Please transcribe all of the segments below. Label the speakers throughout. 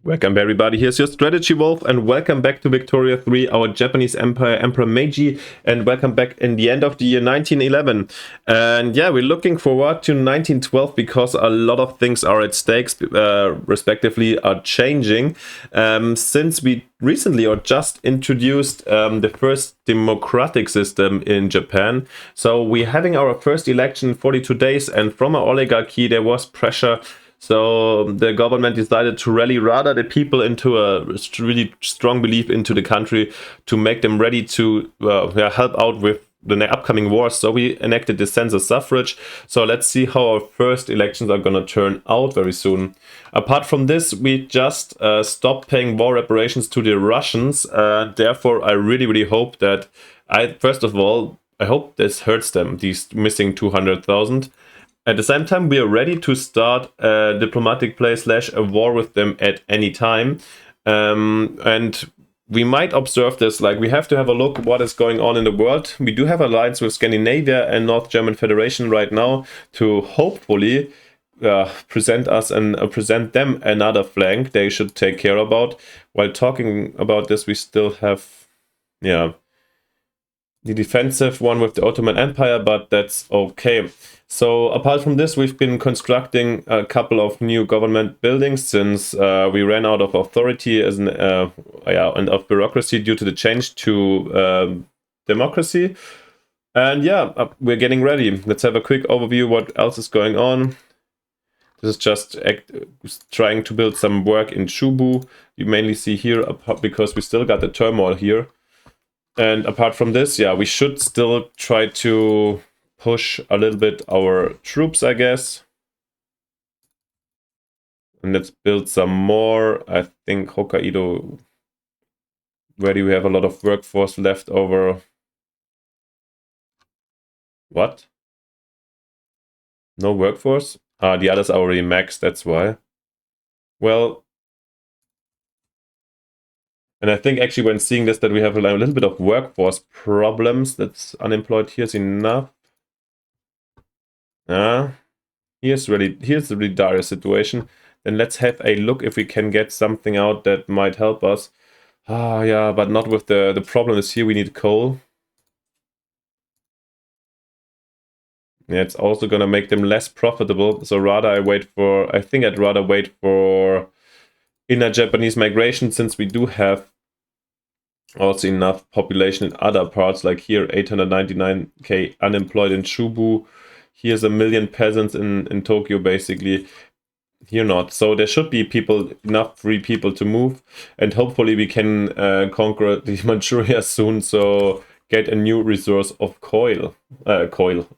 Speaker 1: Welcome everybody, here's your Strategy Wolf and welcome back to Victoria 3, our Japanese Empire, Emperor Meiji, and welcome back in the end of the year 1911. And yeah, we're looking forward to 1912 because a lot of things are at stakes, respectively are changing, since we recently or just introduced the first democratic system in Japan. So we're having our first election in 42 days, and from an oligarchy there was pressure. So the government decided to rally rather the people into a really strong belief into the country to make them ready to help out with the upcoming wars. So we enacted the census suffrage. So let's see how our first elections are going to turn out very soon. Apart from this, we just stopped paying war reparations to the Russians. Therefore, I really hope that first of all, I hope this hurts them, these missing 200,000. At the same time, we are ready to start a diplomatic play / a war with them at any time. And we might observe this, like we have to have a look what is going on in the world. We do have alliance with Scandinavia and North German Federation right now to hopefully present us and present them another flank they should take care about. While talking about this, we still have, the defensive one with the Ottoman Empire, but that's okay. So apart from this, we've been constructing a couple of new government buildings since we ran out of authority and of bureaucracy due to the change to democracy. And yeah, we're getting ready. Let's have a quick overview what else is going on. This is just trying to build some work in Chubu. You mainly see here because we still got the turmoil here. And apart from this, yeah, we should still try to push a little bit our troops, I guess. And let's build some more. I think Hokkaido, where do we have a lot of workforce left over? What? No workforce? The others are already maxed, that's why. Well, and I think actually when seeing this that we have a little bit of workforce problems, that's unemployed here is enough. Here's the really dire situation. Then let's have a look if we can get something out that might help us. Yeah, but not with the problem is here we need coal. Yeah, it's also gonna make them less profitable. So rather I think I'd rather wait for inner Japanese migration, since we do have also enough population in other parts, like here 899k unemployed in Chubu. Here's 1 million peasants in Tokyo, basically. Here not. So there should be enough free people to move, and hopefully we can conquer the Manchuria soon. So get a new resource of coal. Pardon.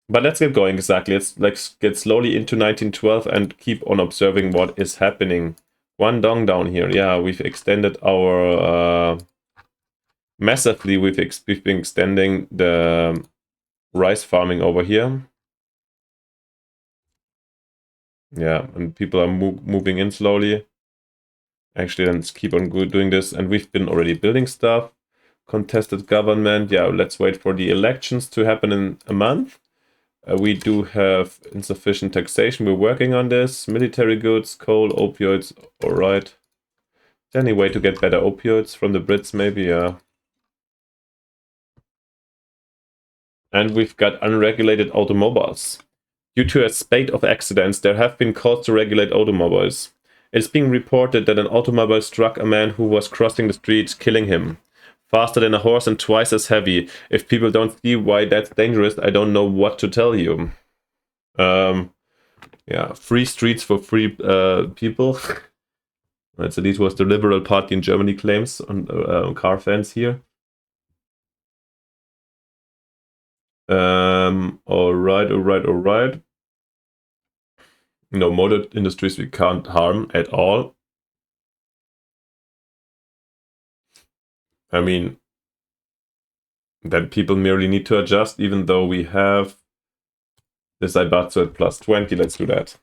Speaker 1: But let's get going. Exactly. Let's get slowly into 1912 and keep on observing what is happening. Guangdong down here. Yeah, we've extended our massively. We've been extending the rice farming over here. Yeah, and people are moving in slowly. Actually, let's keep on doing this. And we've been already building stuff. Contested government. Yeah, let's wait for the elections to happen in a month. We do have insufficient taxation. We're working on this. Military goods, coal, opioids. All right. Is there any way to get better opioids from the Brits? Maybe, yeah. And we've got unregulated automobiles. Due to a spate of accidents, there have been calls to regulate automobiles. It's being reported that an automobile struck a man who was crossing the street, killing him. Faster than a horse and twice as heavy. If people don't see why that's dangerous, I don't know what to tell you. Yeah, free streets for free people. That's at least what the Liberal Party in Germany claims on car fans here. All right. No, motor industries we can't harm at all. I mean, then people merely need to adjust, even though we have this Ibatsu at +20. Let's do that.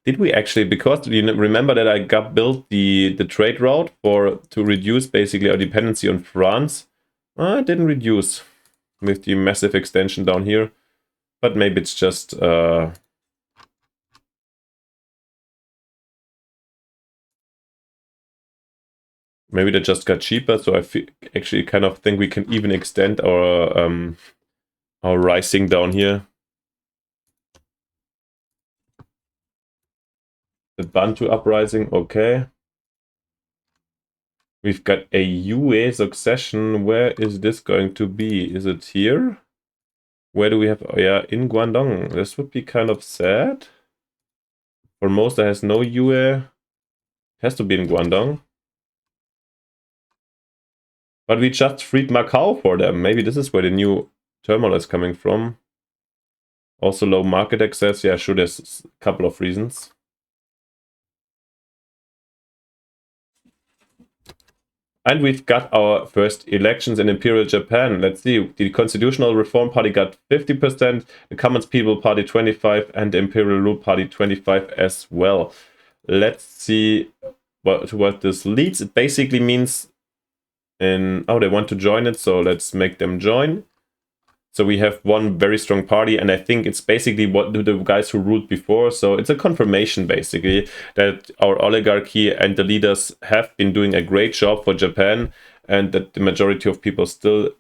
Speaker 1: Did we actually, because you remember that I built the trade route to reduce basically our dependency on France? It didn't reduce. with the massive extension down here. But maybe it's just maybe they just got cheaper, so I actually kind of think we can even extend our rising down here. The Bantu uprising, okay. We've got a UA succession. Where is this going to be? Is it here? Where do we have? Oh yeah, in Guangdong. This would be kind of sad. Formosa has no UA. It has to be in Guangdong. But we just freed Macau for them. Maybe this is where the new terminal is coming from. Also low market access. Yeah, sure, there's a couple of reasons. And we've got our first elections in Imperial Japan. Let's see. The Constitutional Reform Party got 50%, the Commons People Party 25%, and the Imperial Rule Party 25% as well. Let's see what this leads. It basically means they want to join it, so let's make them join. So we have one very strong party, and I think it's basically what the guys who ruled before. So it's a confirmation, basically, that our oligarchy and the leaders have been doing a great job for Japan, and that the majority of people still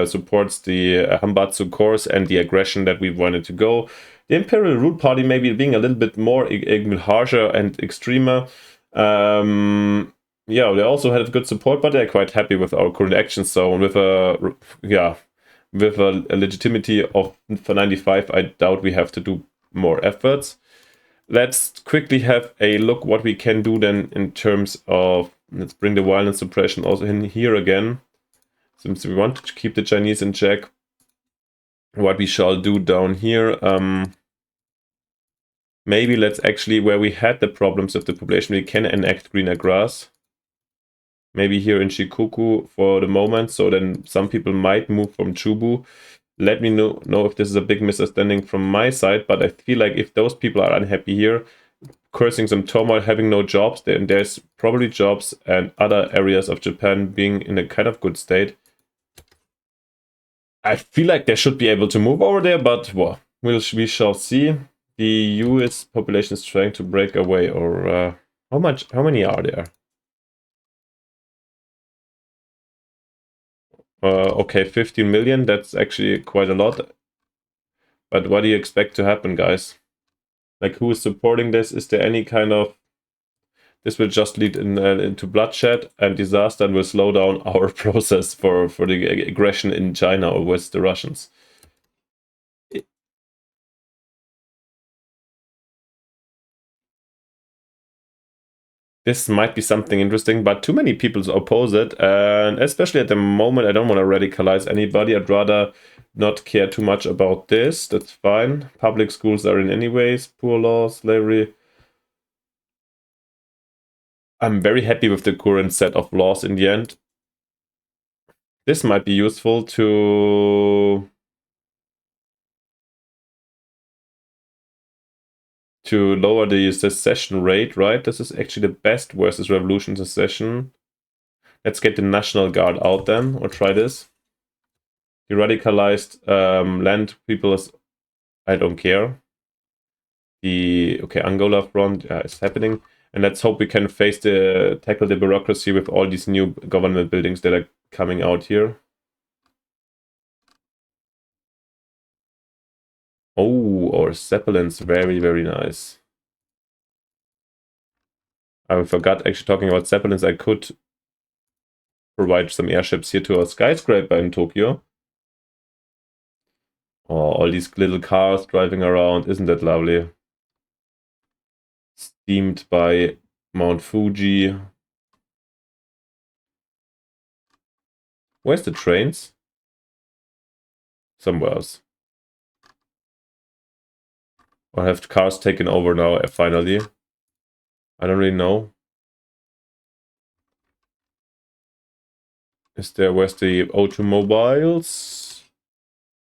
Speaker 1: supports the Hambatsu course and the aggression that we wanted to go. The Imperial Rule Party maybe being a little bit more harsher and extremer. Yeah, they also had good support, but they're quite happy with our current actions. So with with a legitimacy of for 95, I doubt we have to do more efforts. Let's quickly have a look what we can do then in terms of, let's bring the violence suppression also in here again. Since we want to keep the Chinese in check, what we shall do down here, maybe let's actually, where we had the problems with the population, we can enact greener grass. Maybe here in Shikoku for the moment, so then some people might move from Chubu. Let me know if this is a big misunderstanding from my side, but I feel like if those people are unhappy here, cursing some turmoil, having no jobs, then there's probably jobs and other areas of Japan being in a kind of good state. I feel like they should be able to move over there, but well, we shall see. The US population is trying to break away, or how many are there? Okay, 15 million, that's actually quite a lot. But what do you expect to happen, guys? Like, who is supporting this? Is there any kind of... This will just lead into bloodshed and disaster and will slow down our process for the aggression in China or with the Russians. This might be something interesting, but too many people oppose it, and especially at the moment, I don't want to radicalize anybody. I'd rather not care too much about this. That's fine. Public schools are in anyways. Poor law, slavery. I'm very happy with the current set of laws in the end. This might be useful to lower the secession rate, right? This is actually the best versus revolution secession. Let's get the National Guard out then, or try this. The radicalized land people, I don't care. The Angola front is happening, and let's hope we can tackle the bureaucracy with all these new government buildings that are coming out here. Oh, our Zeppelins, very, very nice. I forgot actually talking about Zeppelins. I could provide some airships here to a skyscraper in Tokyo. Oh, all these little cars driving around, isn't that lovely? Steamed by Mount Fuji. Where's the trains? Somewhere else. Or have cars taken over now, finally? I don't really know. Where's the automobiles?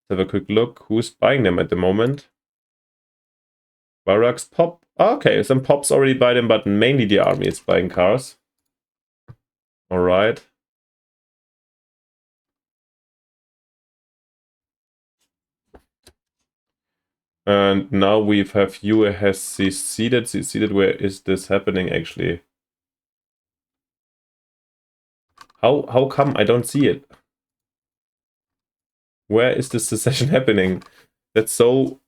Speaker 1: Let's have a quick look. Who's buying them at the moment? Barracks Pop. Okay, some Pops already buy them, but mainly the army is buying cars. Alright. And now we have you has seceded. Seceded, where is this happening actually? How come I don't see it? Where is this secession happening? That's so...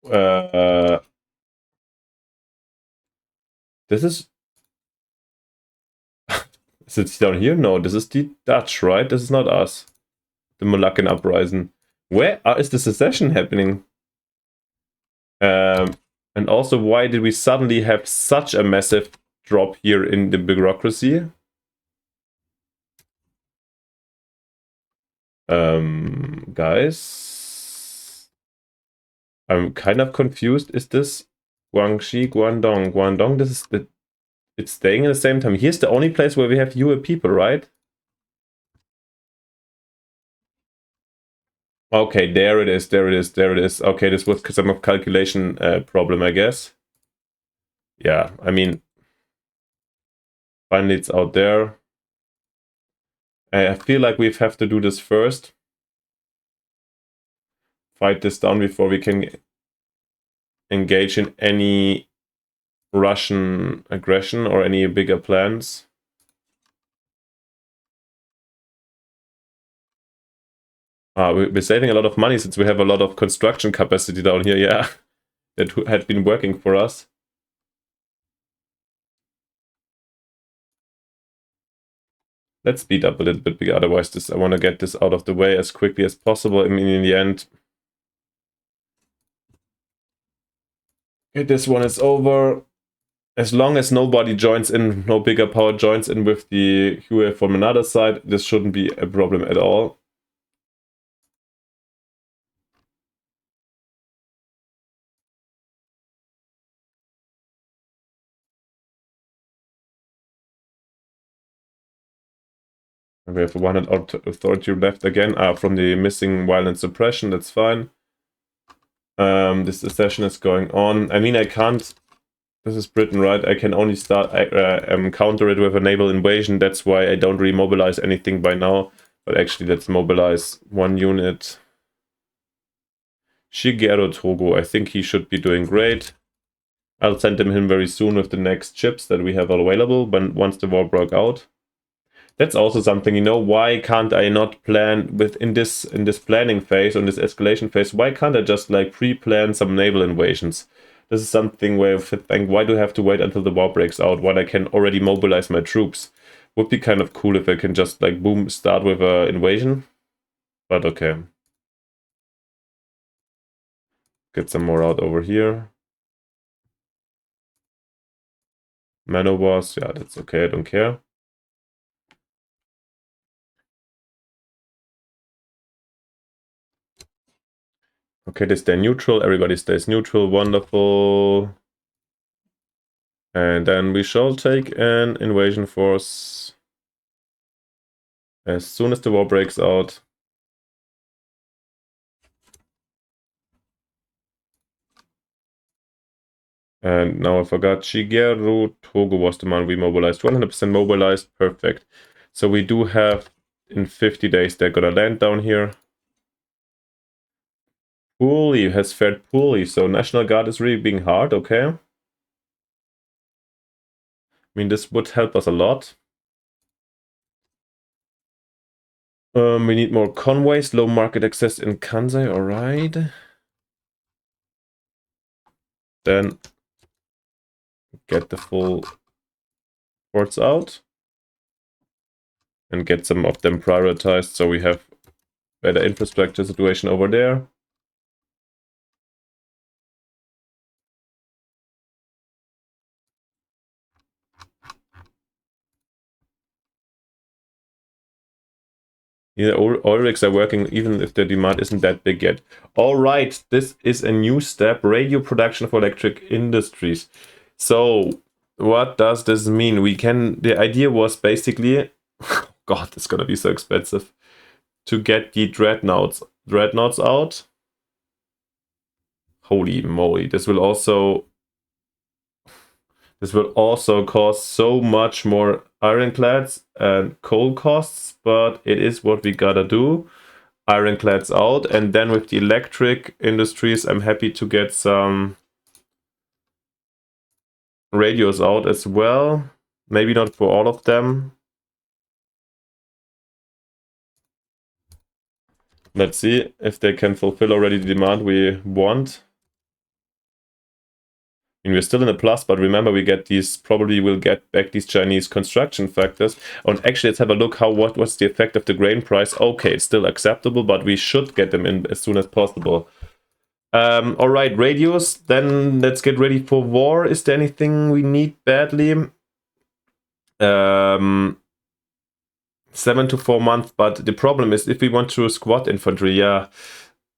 Speaker 1: this is... Is it down here? No, this is the Dutch, right? This is not us. The Moluccan uprising. Where is the secession happening? And also, why did we suddenly have such a massive drop here in the bureaucracy? Guys, I'm kind of confused. Is this Guangxi, Guangdong? Guangdong, this is the... It's staying at the same time. Here's the only place where we have Yue people, right? Okay, there it is, there it is, there it is. Okay, this was some of calculation problem, I guess. Yeah, I mean, finally it's out there. I feel like we have to do this first. Fight this down before we can engage in any Russian aggression or any bigger plans. We're saving a lot of money since we have a lot of construction capacity down here, yeah. That had been working for us. Let's speed up a little bit, because otherwise I want to get this out of the way as quickly as possible. I mean, in the end... Okay, this one is over. As long as nobody joins in, no bigger power joins in with the Hue from another side, this shouldn't be a problem at all. We have 100 authority left again. From the missing violent suppression, that's fine. This session is going on. I mean, I can't... This is Britain, right? I can only start counter it with a naval invasion. That's why I don't really mobilize anything by now. But actually, let's mobilize one unit. Shigeru Togo, I think he should be doing great. I'll send him very soon with the next chips that we have available once the war broke out. That's also something, you know, why can't I not plan in this planning phase, in this escalation phase, why can't I just like pre-plan some naval invasions? This is something where I think, why do I have to wait until the war breaks out when I can already mobilize my troops? Would be kind of cool if I can just like boom, start with an invasion. But okay. Get some more out over here. Manowars, yeah, that's okay, I don't care. Okay, they stay neutral, everybody stays neutral, wonderful. And then we shall take an invasion force as soon as the war breaks out. And now I forgot, Shigeru Togo was the one we mobilized. 100% mobilized, perfect. So we do have, in 50 days, they're gonna land down here. Poorly, has fared poorly, so National Guard is really being hard, okay. I mean, this would help us a lot. We need more convoys, low market access in Kansai, alright. Then get the full ports out. And get some of them prioritized so we have better infrastructure situation over there. Yeah, oil rigs are working even if the demand isn't that big yet. All right, this is a new step, radio production for electric industries. So what does this mean? The idea was basically, God, it's gonna be so expensive, to get the dreadnoughts out. Holy moly, this will also cause so much more ironclads and coal costs, but it is what we gotta do. ironclads out, and then with the electric industries, I'm happy to get some radios out as well. Maybe not for all of them. Let's see if they can fulfill already the demand we want. I mean, we're still in a plus, but remember we get these, probably will get back these Chinese construction factors. And actually, let's have a look what's the effect of the grain price. Okay, it's still acceptable, but we should get them in as soon as possible. All right, radios. Then let's get ready for war. Is there anything we need badly? 7 to 4 months, but the problem is if we want to squad infantry, yeah.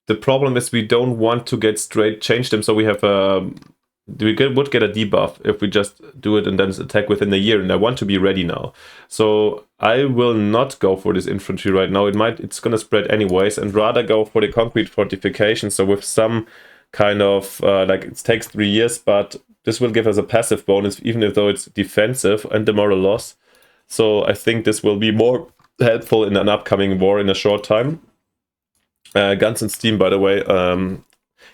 Speaker 1: The problem is we don't want to get straight change them, so we have would get a debuff if we just do it and then attack within a year, and I want to be ready now. So I will not go for this infantry right now. It's gonna spread anyways, and rather go for the concrete fortification. So with some kind of like it takes 3 years, but this will give us a passive bonus, even though it's defensive and the moral loss. So I think this will be more helpful in an upcoming war in a short time. Guns and steam, by the way.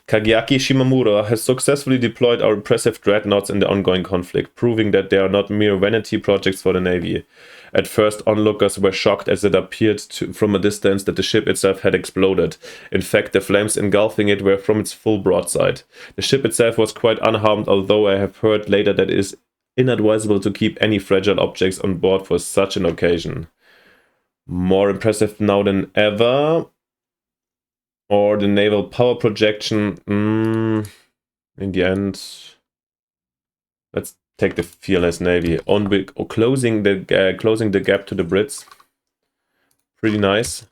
Speaker 1: Kageaki Shimamura has successfully deployed our impressive dreadnoughts in the ongoing conflict, proving that they are not mere vanity projects for the Navy. At first, onlookers were shocked as it appeared from a distance that the ship itself had exploded. In fact, the flames engulfing it were from its full broadside. The ship itself was quite unharmed, although I have heard later that it is inadvisable to keep any fragile objects on board for such an occasion. More impressive now than ever. Or the naval power projection. In the end, let's take the fearless navy. Closing the gap to the Brits. Pretty nice.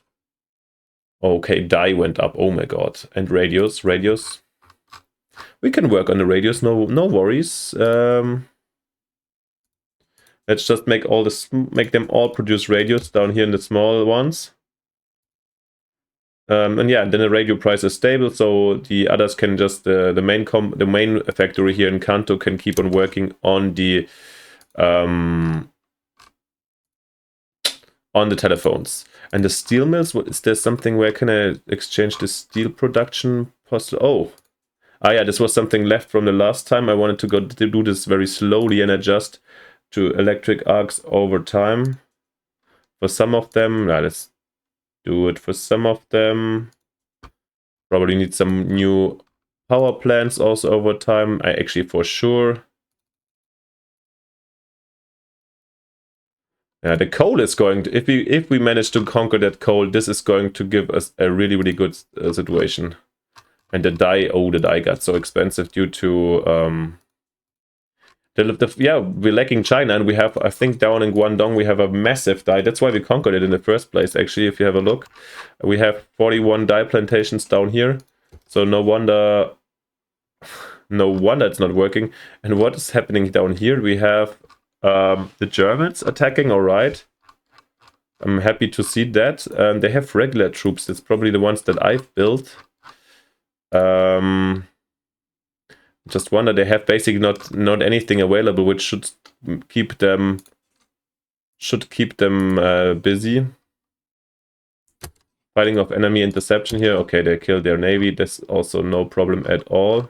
Speaker 1: Okay, die went up. Oh my god. And radios. We can work on the radios. No worries. Let's just make them all produce radios down here in the small ones. And yeah, then the radio price is stable, so the others can just the main factory here in Kanto can keep on working on the telephones. And the steel mills. Is there something where can I exchange the steel production? Oh, yeah, this was something left from the last time. I wanted to do this very slowly and adjust to electric arcs over time. For some of them, let's do it for some of them. Probably need some new power plants also over time. Actually, for sure. Yeah, the coal is going to, if we manage to conquer that coal, this is going to give us a really good situation. And the dye got so expensive due to yeah, we're lacking China, and we have, I think down in Guangdong we have a massive dye. That's why we conquered it in the first place. Actually, if you have a look, we have 41 dye plantations down here. So no wonder it's not working. And what is happening down here? We have the Germans attacking. All right, I'm happy to see that. They have regular troops. That's probably the ones that I've built. Just wonder, they have basically not anything available, which should keep them busy. Fighting off enemy interception here. Okay, they killed their navy. That's also no problem at all.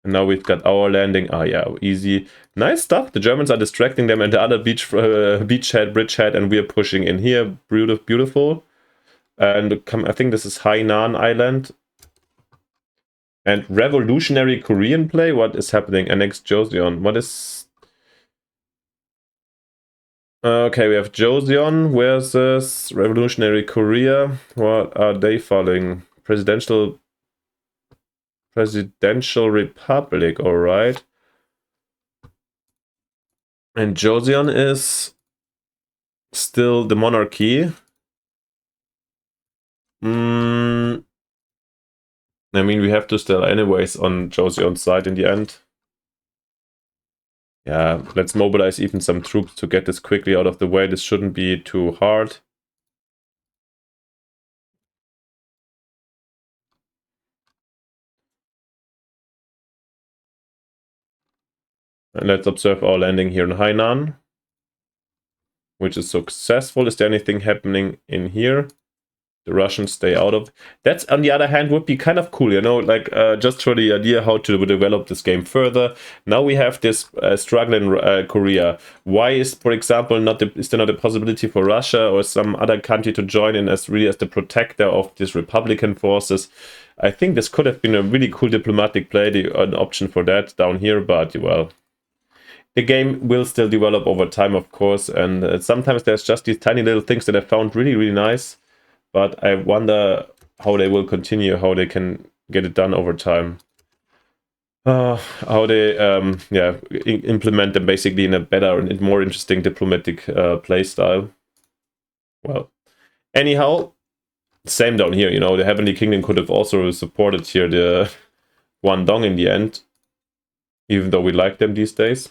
Speaker 1: And now we've got our landing. Yeah, easy. Nice stuff. The Germans are distracting them and the other bridgehead, and we're pushing in here. Beautiful. And I think this is Hainan Island. And revolutionary Korean play? What is happening? Annex Joseon. What is... Okay, we have Joseon versus revolutionary Korea. What are they following? Presidential Republic, alright. And Joseon is still the monarchy. I mean, we have to still anyways on Joseon's side in the end. Yeah, let's mobilize even some troops to get this quickly out of the way. This shouldn't be too hard. And let's observe our landing here in Hainan, which is successful. Is there anything happening in here? the Russians stay out of. That's, on the other hand, would be kind of cool, you know, like just for the idea how to develop this game further. Now we have this struggle in Korea. Why is, for example, is there not a possibility for Russia or some other country to join in as really as the protector of these Republican forces? I think this could have been a really cool diplomatic play, an option for that down here, but well, the game will still develop over time, of course, and sometimes there's just these tiny little things that I found really, really nice. But I wonder how they will continue, how they can get it done over time. How they implement them basically in a better and more interesting diplomatic play style. Well, anyhow, same down here, you know, the Heavenly Kingdom could have also supported here the Guangdong in the end, even though we like them these days.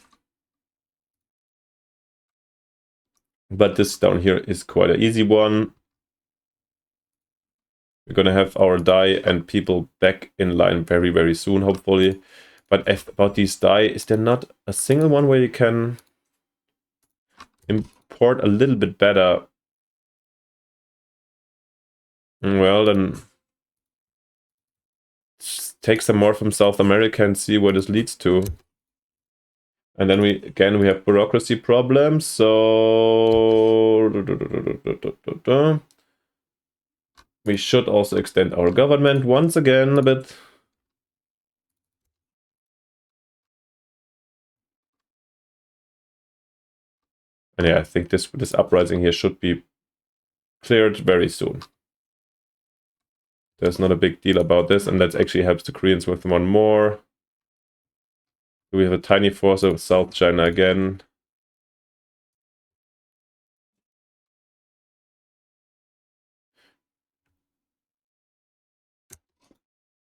Speaker 1: But this down here is quite an easy one. We're gonna have our die and people back in line very, very soon, hopefully. But about these die, is there not a single one where you can import a little bit better? Well, then take some more from South America and see where this leads to. And then we have bureaucracy problems, so we should also extend our government once again a bit. And yeah, I think this uprising here should be cleared very soon. There's not a big deal about this, and that actually helps the Koreans with one more. We have a tiny force of South China again.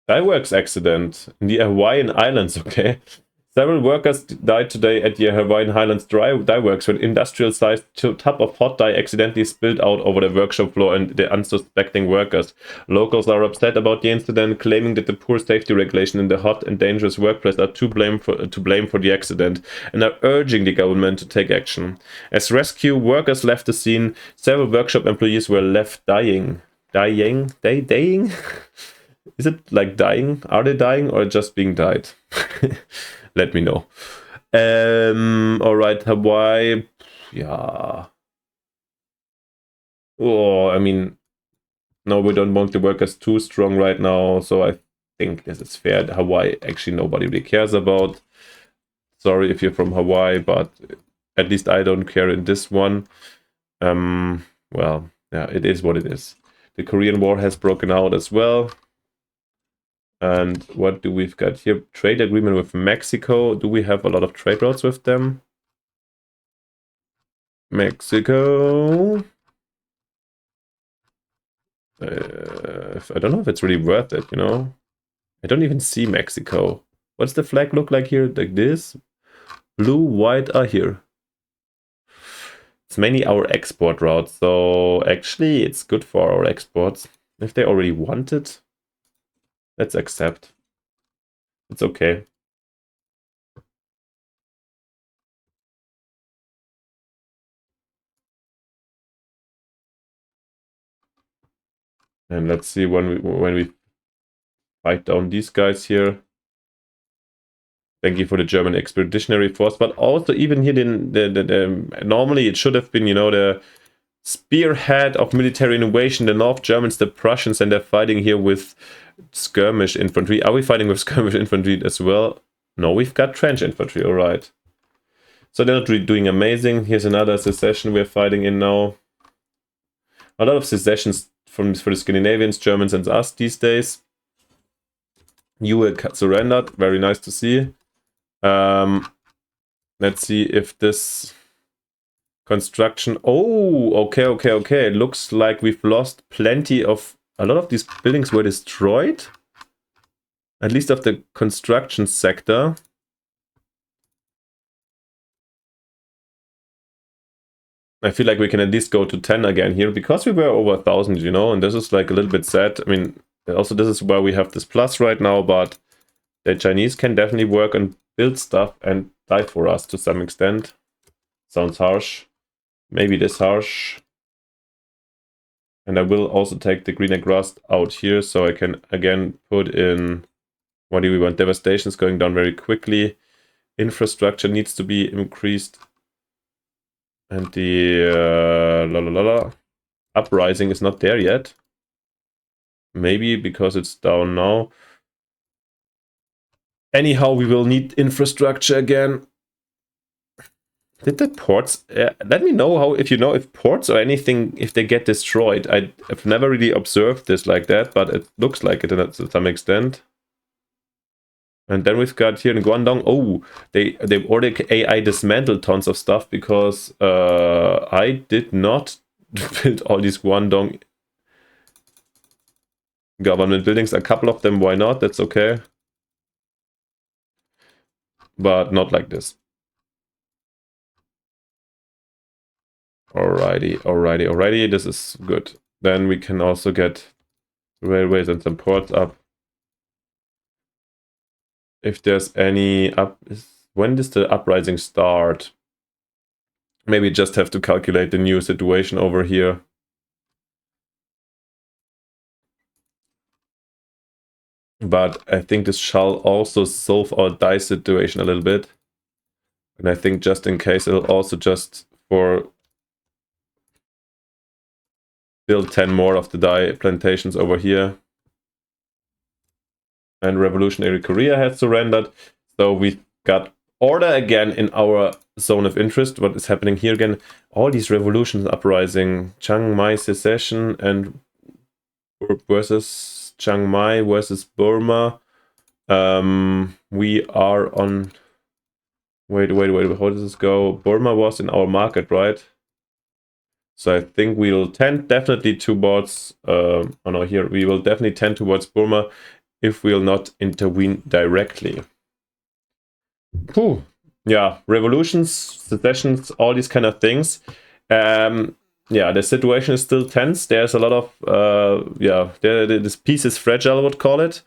Speaker 1: Die works accident in the Hawaiian Islands, okay. Several workers died today at the Hawaiian Highlands dye works when industrial-sized tub of hot dye accidentally spilled out over the workshop floor and the unsuspecting workers. Locals are upset about the incident, claiming that the poor safety regulation in the hot and dangerous workplace are to blame for the accident, and are urging the government to take action. As rescue workers left the scene, several workshop employees were left dying. Dying? Dying? Is it like dying? Are they dying or just being died? Let me know. Alright, Hawaii. Yeah. Oh, I mean, no, we don't want the workers too strong right now, so I think this is fair. Hawaii, actually, nobody really cares about. Sorry if you're from Hawaii, but at least I don't care in this one. Well, yeah, it is what it is. The Korean War has broken out as well. And what do we've got here? Trade agreement with Mexico. Do we have a lot of trade routes with them? Mexico. I don't know if it's really worth it, you know? I don't even see Mexico. What's the flag look like here? Like this? Blue, white are here. It's mainly our export route, so actually it's good for our exports. If they already want it, let's accept. It's okay. And let's see when we fight down these guys here. Thank you for the German Expeditionary Force, but also even here, normally it should have been, you know, the spearhead of military innovation, the North Germans, the Prussians, and they're fighting here with skirmish infantry. Are we fighting with skirmish infantry as well? No, we've got trench infantry, all right. So they're not really doing amazing. Here's another secession we're fighting in now. A lot of secessions for the Scandinavians, Germans, and us these days. You were surrendered. Very nice to see. Let's see if this construction... Oh, okay. It looks like we've lost plenty of... A lot of these buildings were destroyed. At least of the construction sector. I feel like we can at least go to 10 again here, because we were over 1,000, you know, and this is like a little bit sad. I mean, also this is where we have this plus right now, but the Chinese can definitely work and build stuff and die for us to some extent. Sounds harsh. Maybe this harsh. And I will also take the green egg rust out here, so I can again put in, what do we want? Devastation is going down very quickly. Infrastructure needs to be increased. And the uprising is not there yet. Maybe because it's down now. Anyhow, we will need infrastructure again. Did the ports... let me know how, if you know if ports or anything, if they get destroyed. I've never really observed this like that, but it looks like it to some extent. And then we've got here in Guangdong, oh, they've already AI dismantled tons of stuff because I did not build all these Guangdong government buildings. A couple of them, why not? That's okay. But not like this. Alrighty. This is good. Then we can also get railways and some ports up. If there's any when does the uprising start? Maybe just have to calculate the new situation over here. But I think this shall also solve our die situation a little bit. And I think just in case it'll also just build 10 more of the die plantations over here. And Revolutionary Korea has surrendered. So we've got order again in our zone of interest. What is happening here again? All these revolutions uprising. Chiang Mai secession and versus Chiang Mai versus Burma. We are on... Wait, how does this go? Burma was in our market, right? So I think we'll tend definitely towards... oh no, here. We will definitely tend towards Burma if we'll not intervene directly. Whew. Yeah, revolutions, secessions, all these kind of things. Yeah, the situation is still tense. There's a lot of, this piece is fragile, I would call it.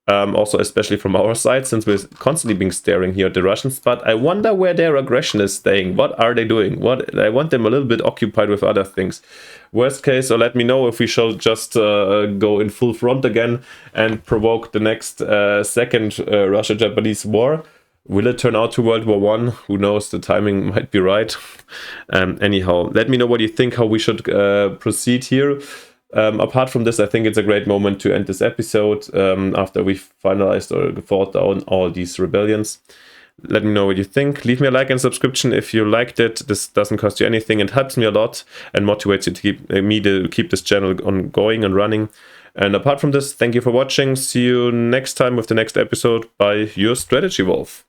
Speaker 1: Also, especially from our side, since we're constantly being staring here at the Russians. But I wonder where their aggression is staying. What are they doing? I want them a little bit occupied with other things. Worst case, or let me know if we shall just go in full front again and provoke the next second Russia-Japanese war. Will it turn out to World War I? Who knows? The timing might be right. Anyhow, let me know what you think, how we should proceed here. Apart from this, I think it's a great moment to end this episode after we've finalized or fought down all these rebellions. Let me know what you think. Leave me a like and subscription if you liked it. This doesn't cost you anything. It helps me a lot and motivates you to keep this channel ongoing and running. And apart from this, thank you for watching. See you next time with the next episode by your Strategy Wolf.